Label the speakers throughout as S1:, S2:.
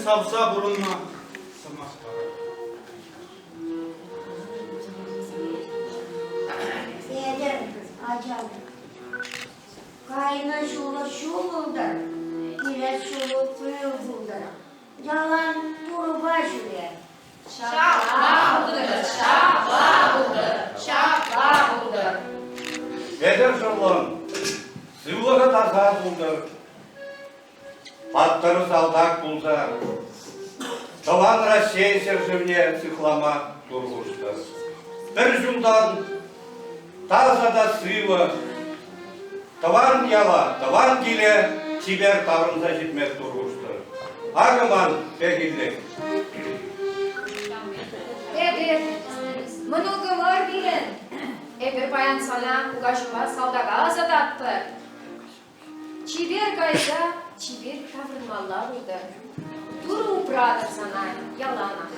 S1: savsa burunma sımak var.
S2: Eder, acaba. Kayna şulu şulundur, ile şulu kuyulundur. Yalan turu başlıyor.
S3: Şaklavudur, şaklavudur, şaklavudur.
S4: Eder şulun, sıvığı taza buldur. Аттары солдат болса, Таван Россия сержевне сыхлама турғышты. Бір жылдан таза да сыйы, Таван яла, Таван келе, Сибер таврынса жетмек турғышты. Арыман бәгілік.
S3: Эдер, много var bilin. Bir bayan sana Kugaşıma saldaga azadattı. Çiver gayda, çiver tavrınmalar oldu. Duru upradır sana, yalana.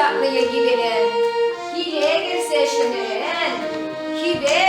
S3: спектакле гибелен, хиле girse şöneren, hibe